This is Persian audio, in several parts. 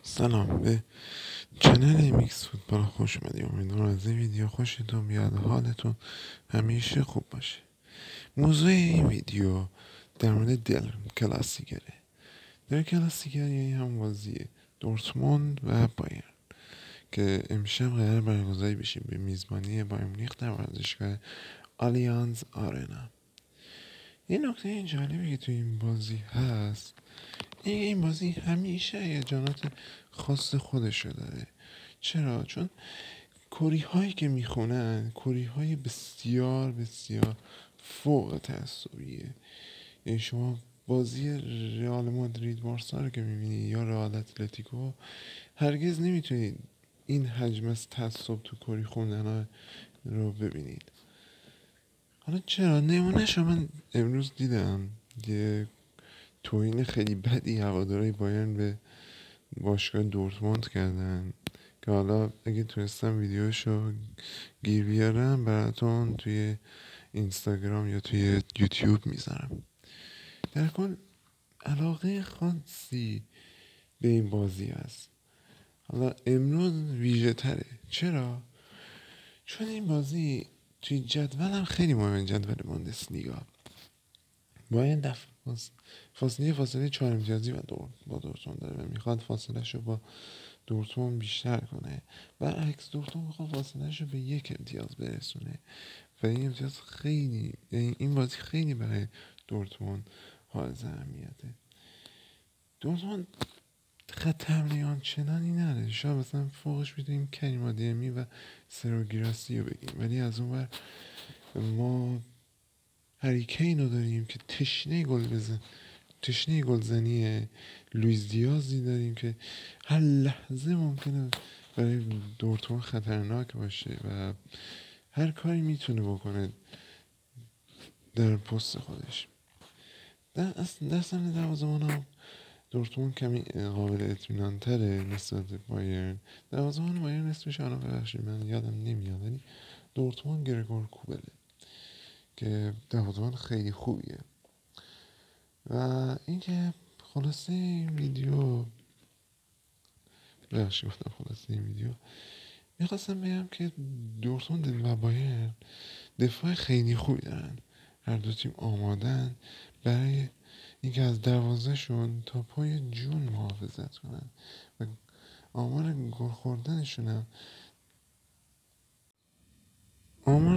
سلام به چنل میکس فوتبال خوش اومدی. امیدوارم از این ویدیو خوشتون بیاد، حالتون همیشه خوب باشه. موضوع این ویدیو در مورد دل کلاسیکره. یعنی هم بازی دورتموند و بایر که امشب قرار برگزاری بشه به میزبانی بایر مونیخ در ورزشگاه آلیانز آرنا. یه نکته جالبی که تو این بازی هست این بازی همیشه هیجانات خاص خودشو داره. چرا؟ چون کری هایی که میخونن کری های بسیار بسیار فوق تعصبیه. یعنی شما بازی رئال مادرید بارسا رو که میبینی یا رئال اتلتیکو، هرگز نمیتونید این حجم از تعصب تو کری خوندن رو ببینید. حالا چرا؟ نمونهش من امروز دیدم یه توهین خیلی بدی هوادارهای بایرن به باشگاه دورتموند کردن که حالا اگه تونستم ویدیوشو گیر بیارم براتون توی اینستاگرام یا توی یوتیوب میذارم. در کل علاقه خاصی به این بازی هست. حالا امروز ویژه تره. چرا؟ چون این بازی توی جدولم خیلی مهمه، جدول بوندسلیگا. باید فاصله 4 امتیازی با دورتموند داره و میخواد فاصله شو با دورتموند بیشتر کنه. برعکس دورتموند میخواد فاصله شو به 1 امتیاز برسونه و این امتیاز خیلی، یعنی این بازی خیلی برای دورتموند حائز اهمیته. دورتموند خط حمله آنچنانی نداره. شاید مثلا فوقش میتونیم کریم آدیمی و سرو گیراسی رو بگیم، ولی از اون ور ما هری کین رو داریم که تشنه گلزنیه. لوئیس دیازی داریم که هر لحظه ممکنه برای دورتموند خطرناک باشه و هر کاری میتونه بکنه در پست خودش. در سمت دروازه‌بان هم دورتموند کمی قابل اطمینان تره نسبت به بایرن. دروازه‌بان بایرن اسمش الان ببخشید من یادم نمیاد، ولی دورتموند گرگور کوبله که دروازه‌بان خیلی خوبیه. و اینکه خلاصه این ویدیو میخواستم بگم که دورتموند و بایرن دفاع خیلی خوبی دارن. هر دو تیم آمادن برای اینکه از دروازه شون تا پای جون محافظت کنن و آمار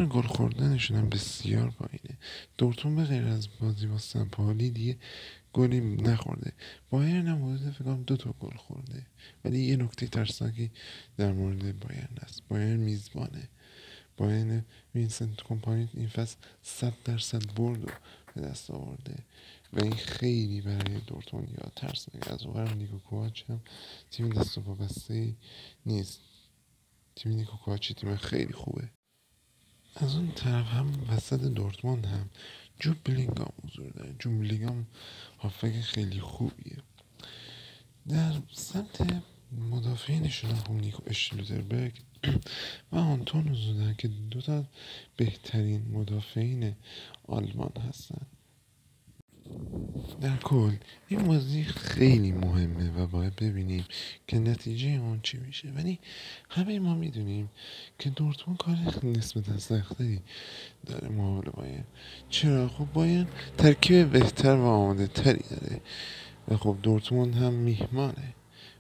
گل خوردنشون هم بسیار پایینه. دورتموند به غیر از بازی با سمپالی دیگه گلی نخورده. بایرن هم حدود فکر کنم 2 گل خورده. ولی یه نکته ترسناکی در مورد بایرن هست. بایرن میزبانه. بایرن وینسنت کمپانی این فصل 100% برد رو به دست آورده و این خیلی برای دورتموندیا ترسناکه. از اونور نیکو کوواچ هم تیم دست و پا بسته نیست. تیم نیکو کوواچ تیم خیلی خوبه. از اون طرف هم وسط دورتموند هم جوب بلینگام حضور داره. جوب بلینگام هافک خیلی خوبیه. در سمت مدافعینشون هم نیکو اشلوتربرگ و آنتون حضور دارن که 2 تا بهترین مدافعین آلمان هستن. در کل این بازی خیلی مهمه و باید ببینیم که نتیجه اون چی میشه. ولی همه ما میدونیم که دورتموند کار نسبتا سختری داره مقابل بایرن. چرا؟ خب بایرن ترکیب بهتر و آماده تری داره و خب دورتموند هم میهمانه،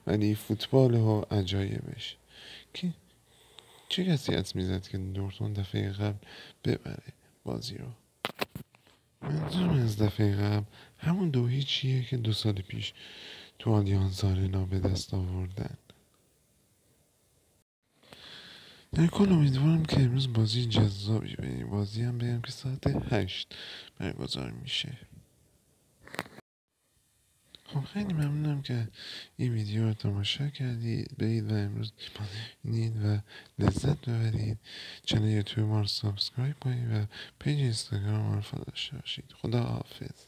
ولی فوتبال و عجایبش که چه کسی حدس میزد که دورتموند دفعه قبل ببره بازی رو. منظورم از دفعه قبل همون 2-0 که 2 سال پیش تو آلیانز آرنا به دست آوردن. در کل امیدوارم که امروز بازی جذابی ببینیم. بازی هم بگم که ساعت 8 برگزار میشه. خب خیلی ممنونم که این ویدیو رو تماشا کردید. برید و امروز ببینید و لذت ببرید. چنل یوتیوب ما رو سابسکرایب کنید و پیج اینستاگرام ما رو فالو داشته باشید. خدا حافظ.